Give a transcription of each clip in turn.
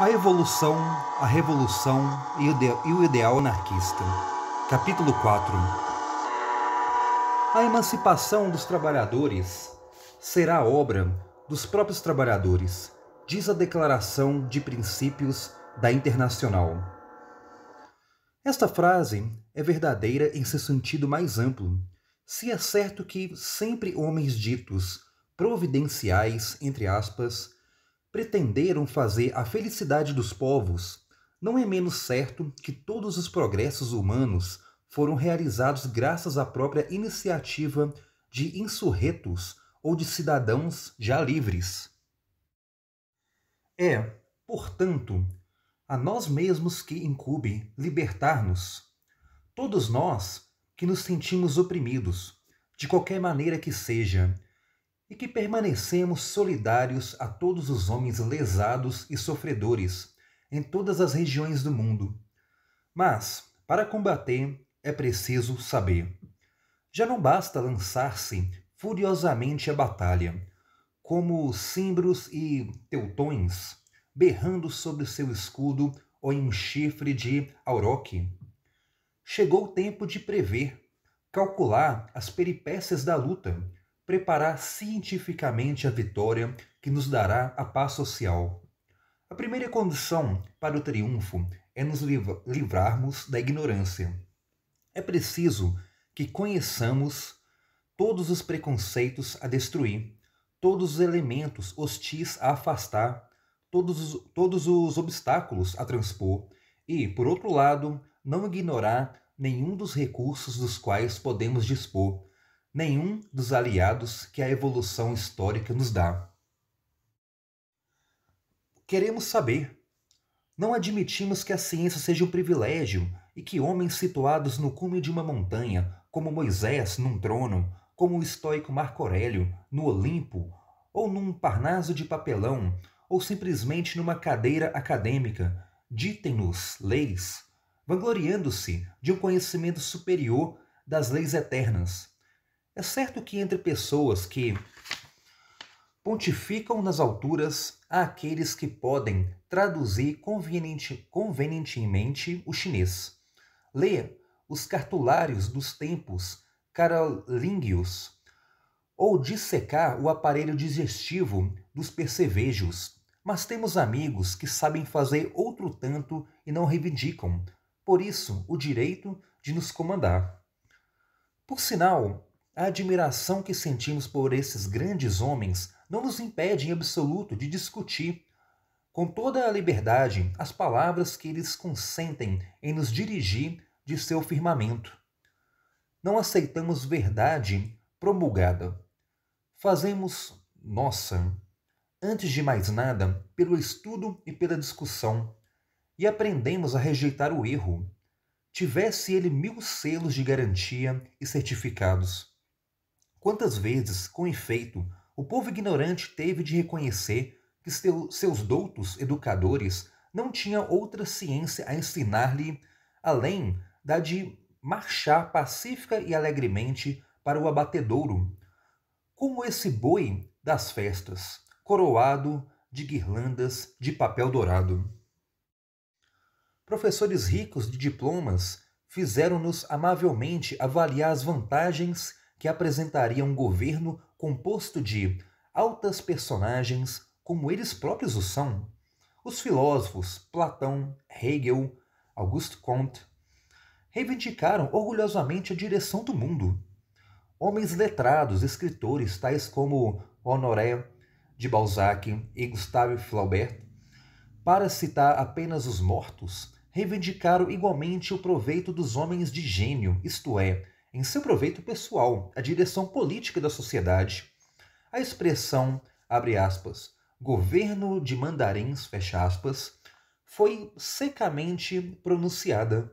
A Evolução, a Revolução e o Ideal Anarquista. Capítulo 4. A emancipação dos trabalhadores será obra dos próprios trabalhadores, diz a Declaração de Princípios da Internacional. Esta frase é verdadeira em seu sentido mais amplo. Se é certo que sempre homens ditos providenciais, entre aspas, pretenderam fazer a felicidade dos povos, não é menos certo que todos os progressos humanos foram realizados graças à própria iniciativa de insurretos ou de cidadãos já livres. É, portanto, a nós mesmos que incumbe libertar-nos, todos nós que nos sentimos oprimidos, de qualquer maneira que seja, e que permanecemos solidários a todos os homens lesados e sofredores em todas as regiões do mundo. Mas, para combater, é preciso saber. Já não basta lançar-se furiosamente à batalha, como cimbros e teutões, berrando sobre seu escudo ou em um chifre de auroque. Chegou o tempo de prever, calcular as peripécias da luta, preparar cientificamente a vitória que nos dará a paz social. A primeira condição para o triunfo é nos livrarmos da ignorância. É preciso que conheçamos todos os preconceitos a destruir, todos os elementos hostis a afastar, todos os obstáculos a transpor e, por outro lado, não ignorar nenhum dos recursos dos quais podemos dispor, nenhum dos aliados que a evolução histórica nos dá. Queremos saber. Não admitimos que a ciência seja um privilégio e que homens situados no cume de uma montanha, como Moisés num trono, como o estoico Marco Aurélio no Olimpo, ou num Parnaso de papelão, ou simplesmente numa cadeira acadêmica, ditem-nos leis, vangloriando-se de um conhecimento superior das leis eternas. É certo que entre pessoas que pontificam nas alturas há aqueles que podem traduzir convenientemente o chinês, ler os cartulários dos tempos carolíngios ou dissecar o aparelho digestivo dos percevejos, mas temos amigos que sabem fazer outro tanto e não reivindicam, por isso, o direito de nos comandar. Por sinal, a admiração que sentimos por esses grandes homens não nos impede em absoluto de discutir, com toda a liberdade, as palavras que eles consentem em nos dirigir de seu firmamento. Não aceitamos verdade promulgada. Fazemos nossa, antes de mais nada, pelo estudo e pela discussão, e aprendemos a rejeitar o erro, tivesse ele 1000 selos de garantia e certificados. Quantas vezes, com efeito, o povo ignorante teve de reconhecer que seus doutos educadores não tinham outra ciência a ensinar-lhe além da de marchar pacífica e alegremente para o abatedouro, como esse boi das festas, coroado de guirlandas de papel dourado. Professores ricos de diplomas fizeram-nos amavelmente avaliar as vantagens que apresentaria um governo composto de altas personagens, como eles próprios o são. Os filósofos Platão, Hegel, Auguste Comte reivindicaram orgulhosamente a direção do mundo. Homens letrados, escritores tais como Honoré de Balzac e Gustave Flaubert, para citar apenas os mortos, reivindicaram igualmente o proveito dos homens de gênio, isto é, em seu proveito pessoal, a direção política da sociedade. A expressão, abre aspas, governo de mandarins, fecha aspas, foi secamente pronunciada.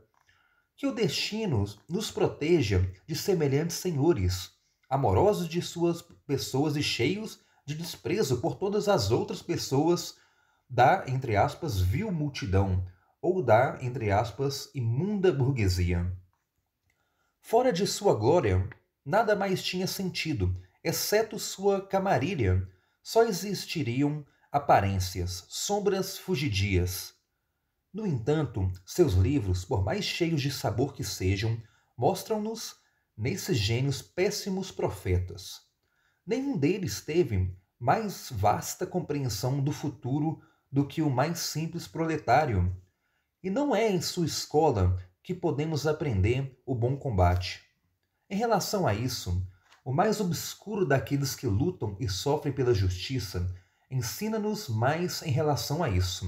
Que o destino nos proteja de semelhantes senhores, amorosos de suas pessoas e cheios de desprezo por todas as outras pessoas da, entre aspas, vil multidão, ou da, entre aspas, imunda burguesia. Fora de sua glória, nada mais tinha sentido, exceto sua camarilha. Só existiriam aparências, sombras fugidias. No entanto, seus livros, por mais cheios de sabor que sejam, mostram-nos nesses gênios péssimos profetas. Nenhum deles teve mais vasta compreensão do futuro do que o mais simples proletário. E não é em sua escola que podemos aprender o bom combate. Em relação a isso, o mais obscuro daqueles que lutam e sofrem pela justiça ensina-nos mais em relação a isso.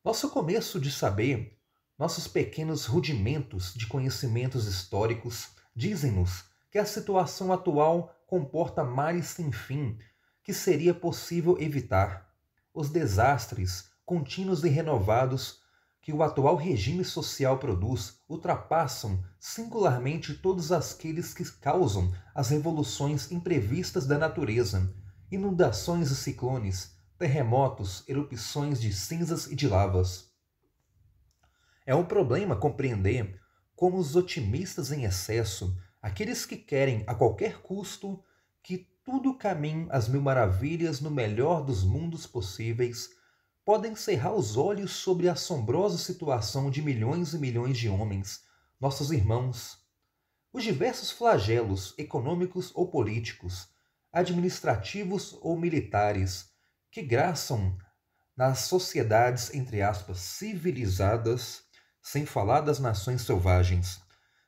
Nosso começo de saber, nossos pequenos rudimentos de conhecimentos históricos dizem-nos que a situação atual comporta males sem fim que seria possível evitar. Os desastres contínuos e renovados que o atual regime social produz ultrapassam singularmente todos aqueles que causam as revoluções imprevistas da natureza, inundações e ciclones, terremotos, erupções de cinzas e de lavas. É um problema compreender como os otimistas em excesso, aqueles que querem a qualquer custo que tudo caminhe às mil maravilhas no melhor dos mundos possíveis, podem cerrar os olhos sobre a assombrosa situação de milhões e milhões de homens, nossos irmãos. Os diversos flagelos econômicos ou políticos, administrativos ou militares, que graçam nas sociedades, entre aspas, civilizadas, sem falar das nações selvagens,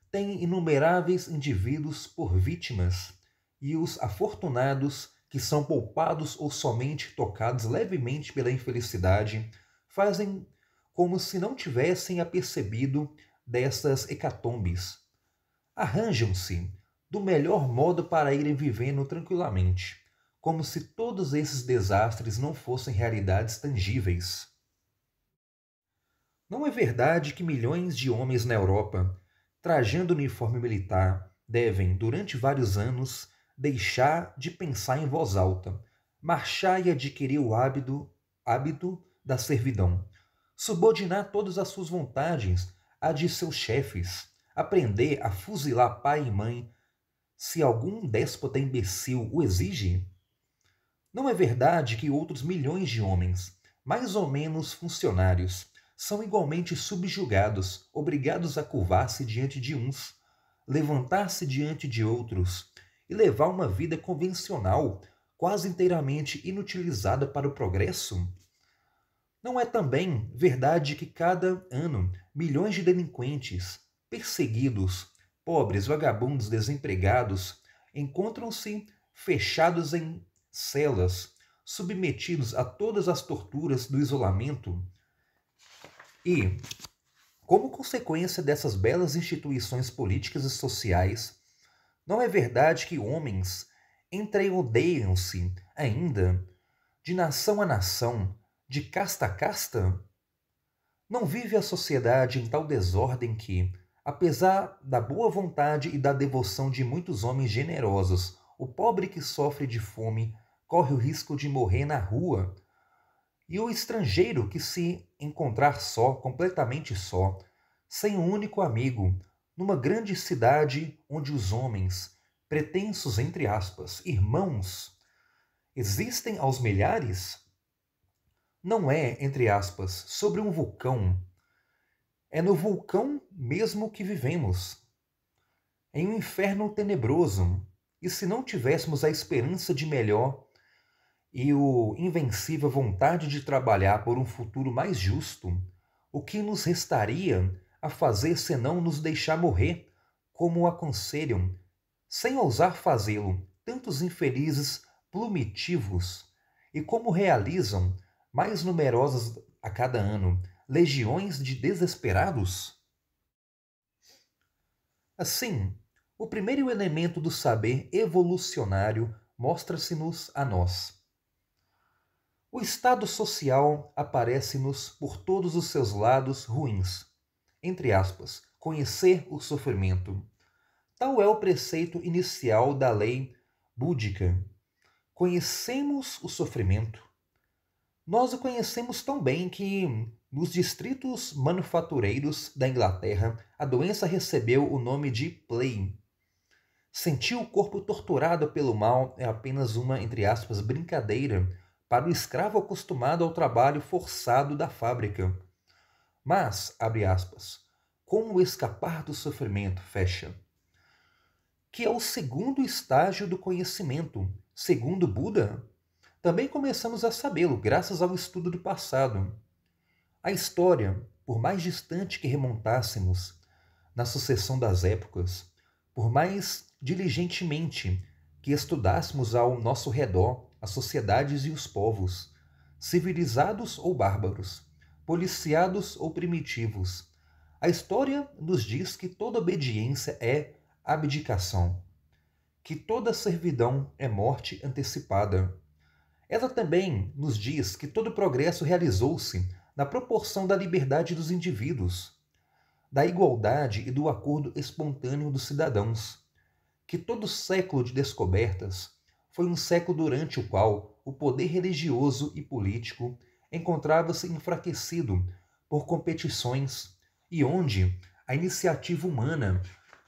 têm inumeráveis indivíduos por vítimas, e os afortunados, que são poupados ou somente tocados levemente pela infelicidade, fazem como se não tivessem apercebido dessas hecatombes. Arranjam-se do melhor modo para irem vivendo tranquilamente, como se todos esses desastres não fossem realidades tangíveis. Não é verdade que milhões de homens na Europa, trajando uniforme militar, devem, durante vários anos, deixar de pensar em voz alta, marchar e adquirir o hábito da servidão, subordinar todas as suas vontades à de seus chefes, aprender a fuzilar pai e mãe se algum déspota imbecil o exige? Não é verdade que outros milhões de homens, mais ou menos funcionários, são igualmente subjugados, obrigados a curvar-se diante de uns, levantar-se diante de outros e levar uma vida convencional, quase inteiramente inutilizada para o progresso? Não é também verdade que cada ano milhões de delinquentes, perseguidos, pobres, vagabundos, desempregados, encontram-se fechados em celas, submetidos a todas as torturas do isolamento? E, como consequência dessas belas instituições políticas e sociais, não é verdade que homens entreodeiam-se ainda, de nação a nação, de casta a casta? Não vive a sociedade em tal desordem que, apesar da boa vontade e da devoção de muitos homens generosos, o pobre que sofre de fome corre o risco de morrer na rua, e o estrangeiro que se encontrar só, completamente só, sem um único amigo, numa grande cidade onde os homens, pretensos entre aspas, irmãos, existem aos milhares? Não é, entre aspas, sobre um vulcão. É no vulcão mesmo que vivemos. Em um inferno tenebroso. E se não tivéssemos a esperança de melhor e o invencível vontade de trabalhar por um futuro mais justo, o que nos restaria a fazer senão nos deixar morrer, como o aconselham, sem ousar fazê-lo, tantos infelizes plumitivos, e como realizam, mais numerosas a cada ano, legiões de desesperados? Assim, o primeiro elemento do saber evolucionário mostra-se-nos a nós. O estado social aparece-nos por todos os seus lados ruins. Entre aspas, conhecer o sofrimento. Tal é o preceito inicial da lei búdica. Conhecemos o sofrimento. Nós o conhecemos tão bem que, nos distritos manufatureiros da Inglaterra, a doença recebeu o nome de plague. Sentir o corpo torturado pelo mal é apenas uma, entre aspas, brincadeira para o escravo acostumado ao trabalho forçado da fábrica. Mas, abre aspas, como escapar do sofrimento, fecha, que é o segundo estágio do conhecimento, segundo Buda? Também começamos a sabê-lo graças ao estudo do passado. A história, por mais distante que remontássemos na sucessão das épocas, por mais diligentemente que estudássemos ao nosso redor as sociedades e os povos, civilizados ou bárbaros, policiados ou primitivos, a história nos diz que toda obediência é abdicação, que toda servidão é morte antecipada. Ela também nos diz que todo progresso realizou-se na proporção da liberdade dos indivíduos, da igualdade e do acordo espontâneo dos cidadãos, que todo século de descobertas foi um século durante o qual o poder religioso e político encontrava-se enfraquecido por competições e onde a iniciativa humana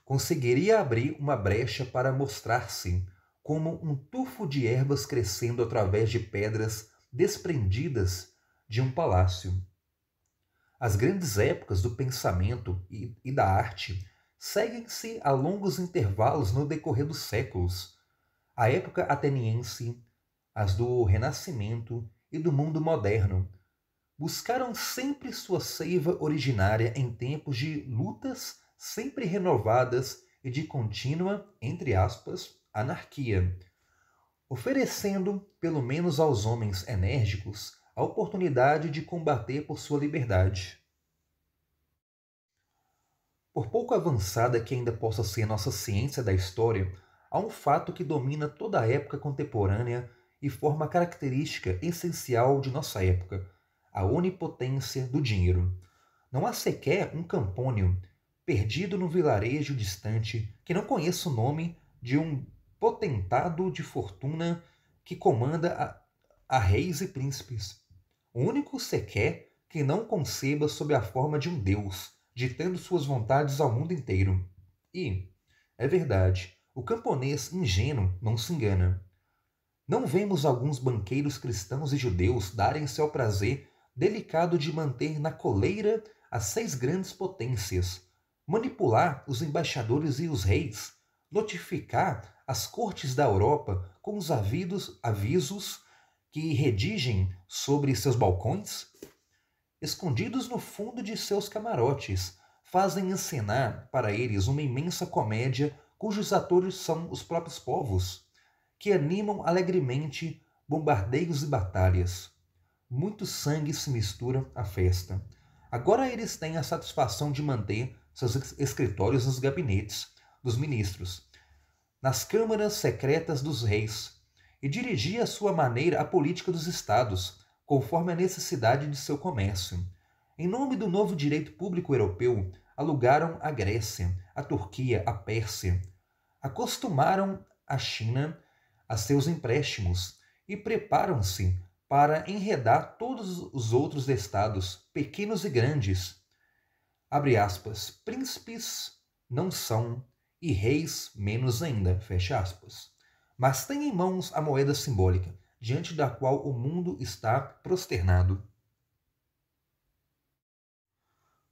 conseguiria abrir uma brecha para mostrar-se como um tufo de ervas crescendo através de pedras desprendidas de um palácio. As grandes épocas do pensamento e da arte seguem-se a longos intervalos no decorrer dos séculos. A época ateniense, as do Renascimento e do mundo moderno, buscaram sempre sua seiva originária em tempos de lutas sempre renovadas e de contínua, entre aspas, anarquia, oferecendo, pelo menos aos homens enérgicos, a oportunidade de combater por sua liberdade. Por pouco avançada que ainda possa ser nossa ciência da história, há um fato que domina toda a época contemporânea e forma a característica essencial de nossa época: a onipotência do dinheiro. Não há sequer um campônio perdido no vilarejo distante que não conheça o nome de um potentado de fortuna que comanda a reis e príncipes. O único sequer que não conceba sob a forma de um deus, ditando suas vontades ao mundo inteiro. E, é verdade, o camponês ingênuo não se engana. Não vemos alguns banqueiros cristãos e judeus darem-se ao prazer delicado de manter na coleira as 6 grandes potências, manipular os embaixadores e os reis, notificar as cortes da Europa com os avisos que redigem sobre seus balcões? Escondidos no fundo de seus camarotes, fazem encenar para eles uma imensa comédia cujos atores são os próprios povos, que animam alegremente bombardeios e batalhas. Muito sangue se mistura à festa. Agora eles têm a satisfação de manter seus escritórios nos gabinetes dos ministros, nas câmaras secretas dos reis, e dirigir à sua maneira a política dos estados, conforme a necessidade de seu comércio. Em nome do novo direito público europeu, alugaram a Grécia, a Turquia, a Pérsia. Acostumaram a China a seus empréstimos e preparam-se para enredar todos os outros estados, pequenos e grandes. Abre aspas, príncipes não são e reis menos ainda, fecha aspas. Mas têm em mãos a moeda simbólica, diante da qual o mundo está prosternado.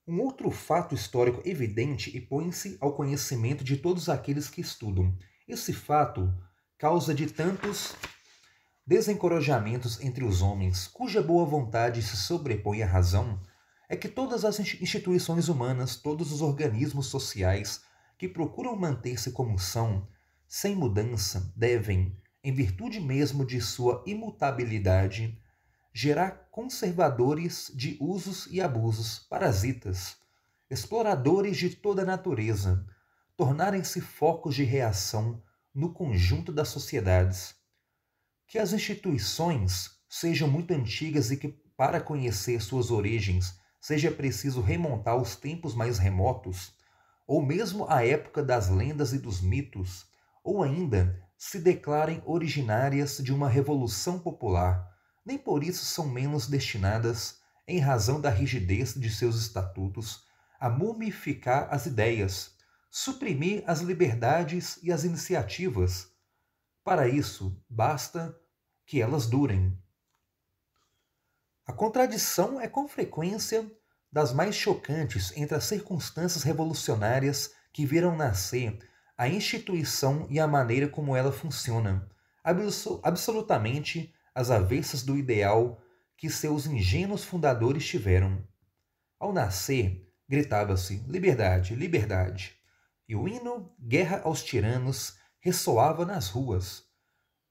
Um outro fato histórico evidente e põe-se ao conhecimento de todos aqueles que estudam. Esse fato, causa de tantos desencorajamentos entre os homens, cuja boa vontade se sobrepõe à razão, é que todas as instituições humanas, todos os organismos sociais que procuram manter-se como são, sem mudança, devem, em virtude mesmo de sua imutabilidade, gerar conservadores de usos e abusos, parasitas, exploradores de toda a natureza, tornarem-se focos de reação no conjunto das sociedades. Que as instituições sejam muito antigas e que, para conhecer suas origens, seja preciso remontar aos tempos mais remotos, ou mesmo à época das lendas e dos mitos, ou ainda se declarem originárias de uma revolução popular, nem por isso são menos destinadas, em razão da rigidez de seus estatutos, a mumificar as ideias, suprimir as liberdades e as iniciativas. Para isso, basta que elas durem. A contradição é com frequência das mais chocantes entre as circunstâncias revolucionárias que viram nascer a instituição e a maneira como ela funciona, absolutamente às avessas do ideal que seus ingênuos fundadores tiveram. Ao nascer, gritava-se liberdade, liberdade, e o hino Guerra aos Tiranos ressoava nas ruas.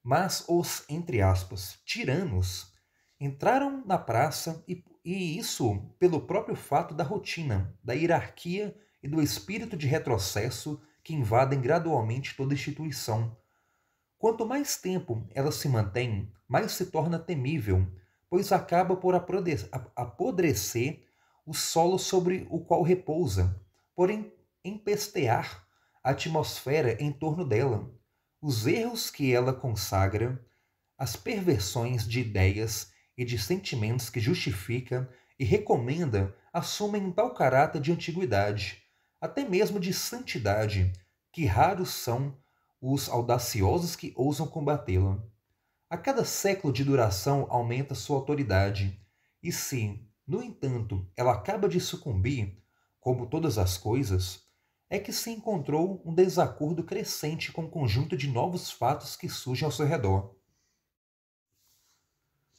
Mas os, entre aspas, tiranos entraram na praça e isso pelo próprio fato da rotina, da hierarquia e do espírito de retrocesso que invadem gradualmente toda instituição. Quanto mais tempo ela se mantém, mais se torna temível, pois acaba por apodrecer o solo sobre o qual repousa, por empestear a atmosfera em torno dela. Os erros que ela consagra, as perversões de ideias e de sentimentos que justifica e recomenda assumem tal caráter de antiguidade, até mesmo de santidade, que raros são os audaciosos que ousam combatê-la. A cada século de duração aumenta sua autoridade, e se, no entanto, ela acaba de sucumbir, como todas as coisas, é que se encontrou um desacordo crescente com o conjunto de novos fatos que surgem ao seu redor.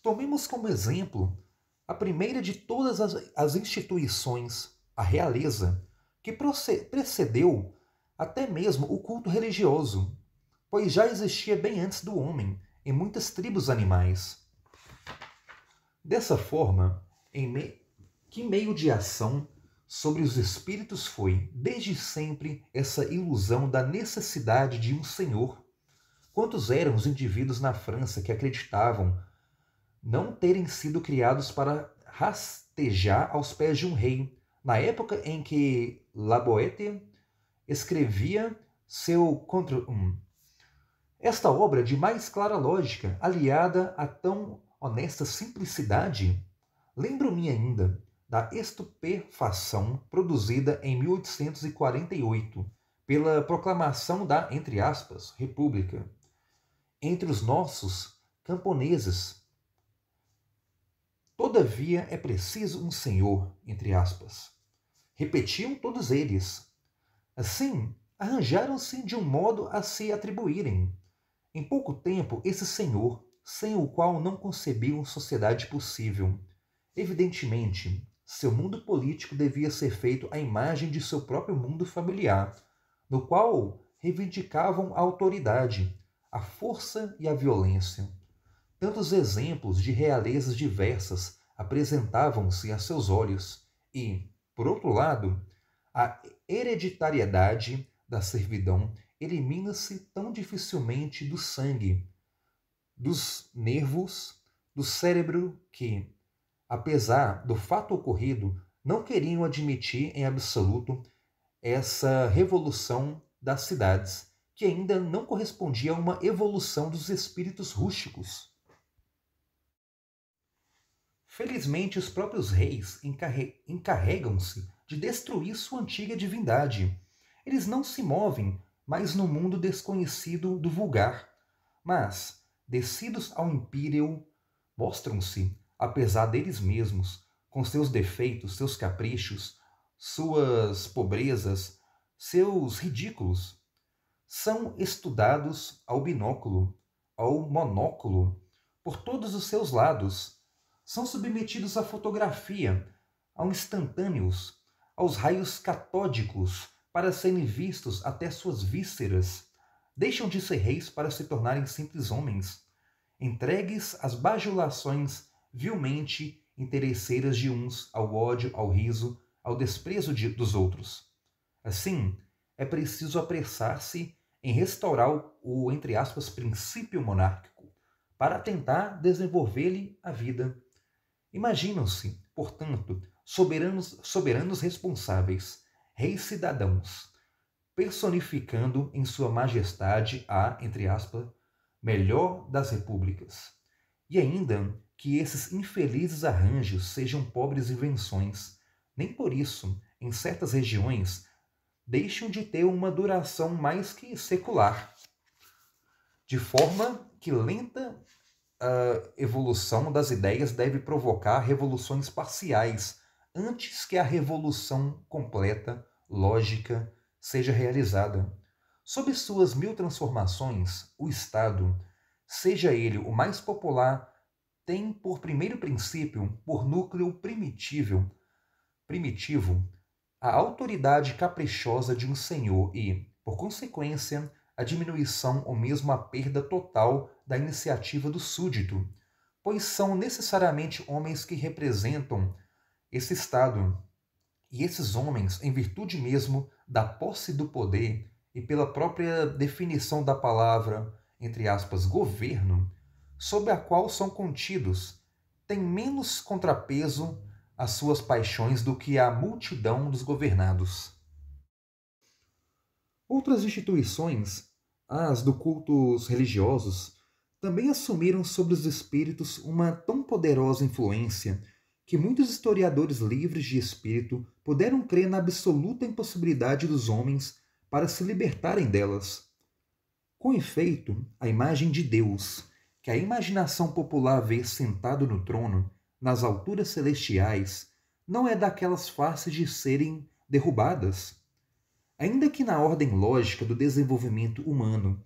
Tomemos como exemplo a primeira de todas as instituições, a realeza, que precedeu até mesmo o culto religioso, pois já existia bem antes do homem em muitas tribos animais. Dessa forma, que meio de ação sobre os espíritos foi, desde sempre, essa ilusão da necessidade de um senhor? Quantos eram os indivíduos na França que acreditavam não terem sido criados para rastejar aos pés de um rei, na época em que La Boétie escrevia seu Contre un. Esta obra de mais clara lógica, aliada a tão honesta simplicidade, lembro-me ainda da estupefação produzida em 1848 pela proclamação da, entre aspas, República, entre os nossos camponeses. Todavia é preciso um senhor, entre aspas. Repetiam todos eles. Assim, arranjaram-se de um modo a se atribuírem. Em pouco tempo, esse senhor, sem o qual não concebiam sociedade possível. Evidentemente, seu mundo político devia ser feito à imagem de seu próprio mundo familiar, no qual reivindicavam a autoridade, a força e a violência. Tantos exemplos de realezas diversas apresentavam-se a seus olhos e, por outro lado, a hereditariedade da servidão elimina-se tão dificilmente do sangue, dos nervos, do cérebro que, apesar do fato ocorrido, não queriam admitir em absoluto essa revolução das cidades, que ainda não correspondia a uma evolução dos espíritos rústicos. Felizmente, os próprios reis encarregam-se de destruir sua antiga divindade. Eles não se movem mais no mundo desconhecido do vulgar, mas, descidos ao império, mostram-se, apesar deles mesmos, com seus defeitos, seus caprichos, suas pobrezas, seus ridículos. São estudados ao binóculo, ao monóculo, por todos os seus lados. São submetidos à fotografia, aos instantâneos, aos raios catódicos, para serem vistos até suas vísceras. Deixam de ser reis para se tornarem simples homens, entregues às bajulações vilmente interesseiras de uns, ao ódio, ao riso, ao desprezo dos outros. Assim, é preciso apressar-se em restaurar o, entre aspas, princípio monárquico, para tentar desenvolver-lhe a vida. Imaginam-se, portanto, soberanos responsáveis, reis cidadãos, personificando em sua majestade a, entre aspas, melhor das repúblicas. E ainda que esses infelizes arranjos sejam pobres invenções, nem por isso, em certas regiões, deixam de ter uma duração mais que secular, de forma que lenta evolução das ideias deve provocar revoluções parciais antes que a revolução completa, lógica, seja realizada. Sob suas 1000 transformações, o Estado, seja ele o mais popular, tem por primeiro princípio, por núcleo primitivo, a autoridade caprichosa de um senhor e, por consequência, a diminuição ou mesmo a perda total da iniciativa do súdito, pois são necessariamente homens que representam esse Estado. E esses homens, em virtude mesmo da posse do poder e pela própria definição da palavra, entre aspas, governo, sob a qual são contidos, têm menos contrapeso às suas paixões do que a multidão dos governados. Outras instituições, as do cultos religiosos, também assumiram sobre os espíritos uma tão poderosa influência que muitos historiadores livres de espírito puderam crer na absoluta impossibilidade dos homens para se libertarem delas. Com efeito, a imagem de Deus, que a imaginação popular vê sentado no trono, nas alturas celestiais, não é daquelas fáceis de serem derrubadas. Ainda que na ordem lógica do desenvolvimento humano,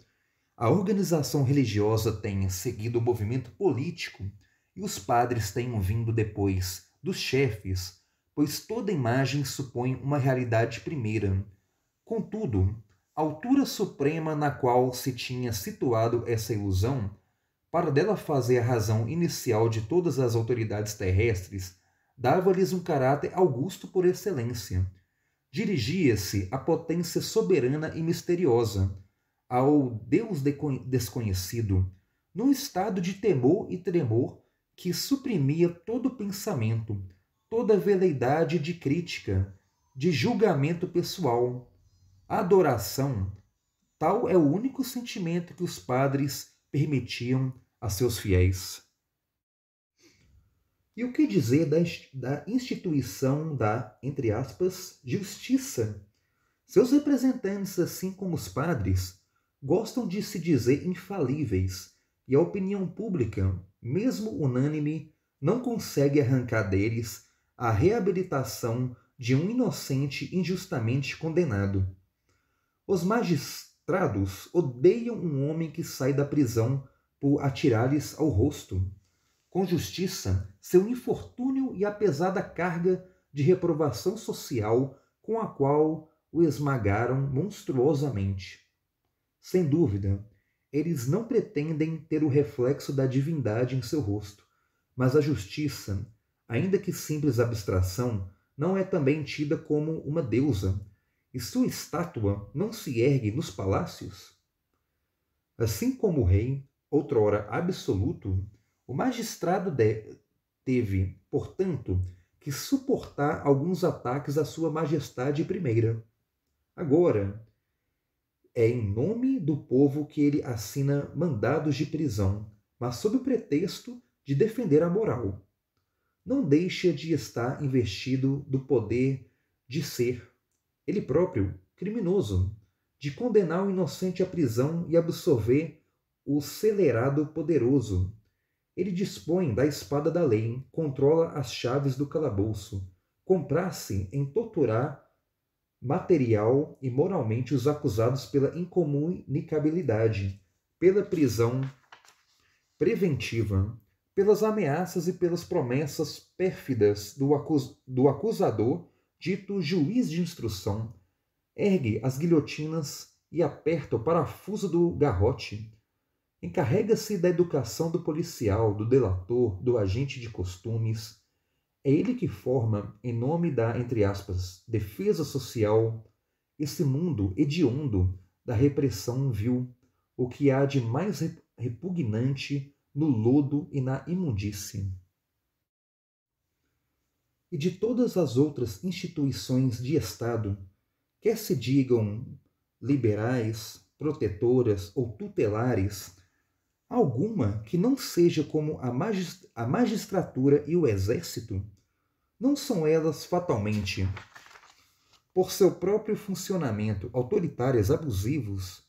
a organização religiosa tenha seguido o movimento político e os padres tenham vindo depois dos chefes, pois toda imagem supõe uma realidade primeira. Contudo, a altura suprema na qual se tinha situado essa ilusão, para dela fazer a razão inicial de todas as autoridades terrestres, dava-lhes um caráter augusto por excelência. Dirigia-se à potência soberana e misteriosa, ao Deus desconhecido, num estado de temor e tremor que suprimia todo pensamento, toda veleidade de crítica, de julgamento pessoal. A adoração, tal é o único sentimento que os padres permitiam a seus fiéis. E o que dizer da instituição da, entre aspas, justiça? Seus representantes, assim como os padres, gostam de se dizer infalíveis, e a opinião pública, mesmo unânime, não consegue arrancar deles a reabilitação de um inocente injustamente condenado. Os magistrados odeiam um homem que sai da prisão por atirar-lhes ao rosto, com justiça, seu infortúnio e a pesada carga de reprovação social com a qual o esmagaram monstruosamente. Sem dúvida, eles não pretendem ter o reflexo da divindade em seu rosto, mas a justiça, ainda que simples abstração, não é também tida como uma deusa, e sua estátua não se ergue nos palácios? Assim como o rei, outrora absoluto, o magistrado teve, portanto, que suportar alguns ataques à sua majestade primeira. Agora, é em nome do povo que ele assina mandados de prisão, mas sob o pretexto de defender a moral. Não deixa de estar investido do poder de ser, ele próprio, criminoso, de condenar o inocente à prisão e absolver o celerado poderoso. Ele dispõe da espada da lei, controla as chaves do calabouço, compraz-se em torturar material e moralmente os acusados pela incomunicabilidade, pela prisão preventiva, pelas ameaças e pelas promessas pérfidas do acusador, dito juiz de instrução, ergue as guilhotinas e aperta o parafuso do garrote. Encarrega-se da educação do policial, do delator, do agente de costumes. É ele que forma, em nome da, entre aspas, defesa social, esse mundo hediondo da repressão vil, o que há de mais repugnante no lodo e na imundície. E de todas as outras instituições de Estado, quer se digam liberais, protetoras ou tutelares, alguma que não seja como a magistratura e o exército? Não são elas fatalmente por seu próprio funcionamento autoritárias, abusivos,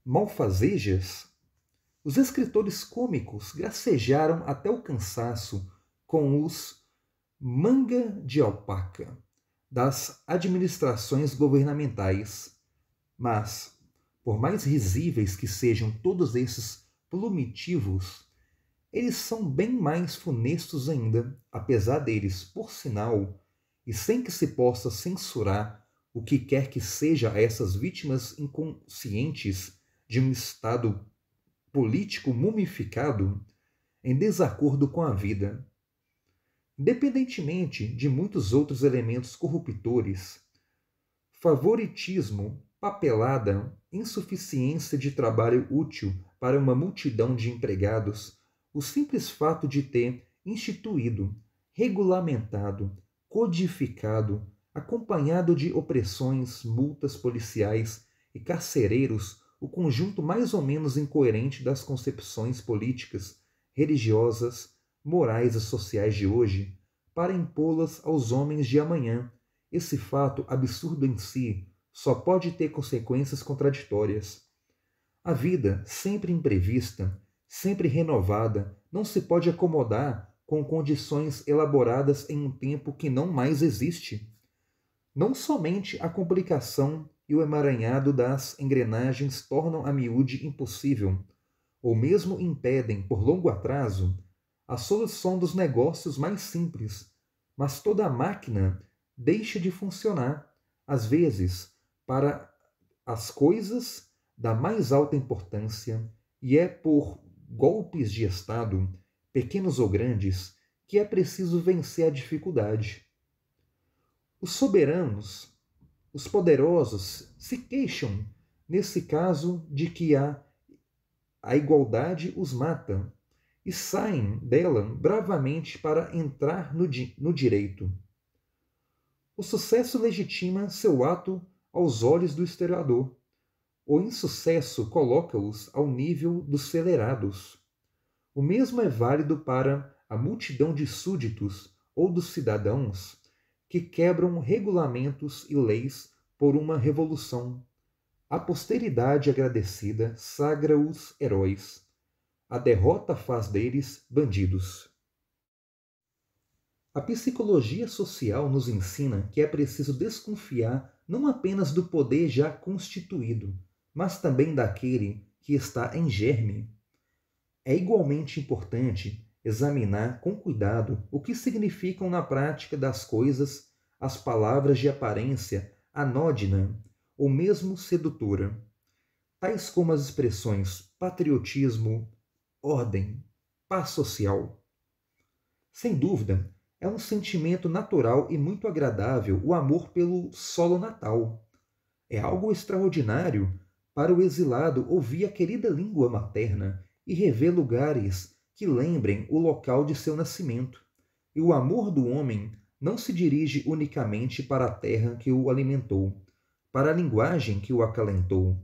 malfazejas, os escritores cômicos gracejaram até o cansaço com os manga de alpaca das administrações governamentais. Mas, por mais risíveis que sejam todos esses plumitivos, eles são bem mais funestos ainda, apesar deles, por sinal, e sem que se possa censurar o que quer que seja a essas vítimas inconscientes de um estado político mumificado em desacordo com a vida. Independentemente de muitos outros elementos corruptores, favoritismo, papelada, insuficiência de trabalho útil para uma multidão de empregados, o simples fato de ter instituído, regulamentado, codificado, acompanhado de opressões, multas policiais e carcereiros, o conjunto mais ou menos incoerente das concepções políticas, religiosas, morais e sociais de hoje, para impô-las aos homens de amanhã. Esse fato absurdo em si só pode ter consequências contraditórias. A vida, sempre imprevista, sempre renovada, não se pode acomodar com condições elaboradas em um tempo que não mais existe. Não somente a complicação e o emaranhado das engrenagens tornam a miúde impossível, ou mesmo impedem, por longo atraso, a solução dos negócios mais simples, mas toda a máquina deixa de funcionar, às vezes, para as coisas da mais alta importância, e é por golpes de Estado, pequenos ou grandes, que é preciso vencer a dificuldade. Os soberanos, os poderosos, se queixam, nesse caso, de que a igualdade os mata, e saem dela bravamente para entrar no direito. O sucesso legitima seu ato aos olhos do historiador. O insucesso coloca-os ao nível dos celerados. O mesmo é válido para a multidão de súditos ou dos cidadãos que quebram regulamentos e leis por uma revolução. A posteridade agradecida sagra-os heróis. A derrota faz deles bandidos. A psicologia social nos ensina que é preciso desconfiar não apenas do poder já constituído, mas também daquele que está em germe. É igualmente importante examinar com cuidado o que significam na prática das coisas as palavras de aparência anódina ou mesmo sedutora, tais como as expressões patriotismo, ordem, paz social. Sem dúvida, é um sentimento natural e muito agradável o amor pelo solo natal. É algo extraordinário para o exilado ouvir a querida língua materna e rever lugares que lembrem o local de seu nascimento. E o amor do homem não se dirige unicamente para a terra que o alimentou, para a linguagem que o acalentou.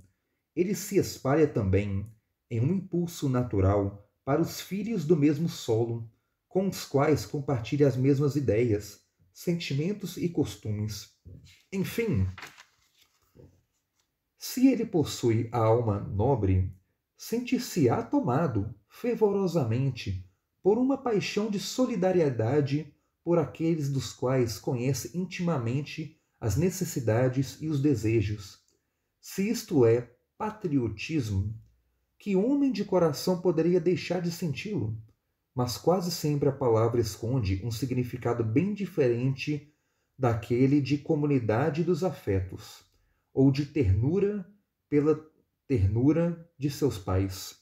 Ele se espalha também, em um impulso natural, para os filhos do mesmo solo, com os quais compartilha as mesmas ideias, sentimentos e costumes. Enfim, se ele possui a alma nobre, sente-se-á tomado, fervorosamente, por uma paixão de solidariedade por aqueles dos quais conhece intimamente as necessidades e os desejos. Se isto é patriotismo, que homem de coração poderia deixar de senti-lo? Mas quase sempre a palavra esconde um significado bem diferente daquele de comunidade dos afetos, ou de ternura pela ternura de seus pais.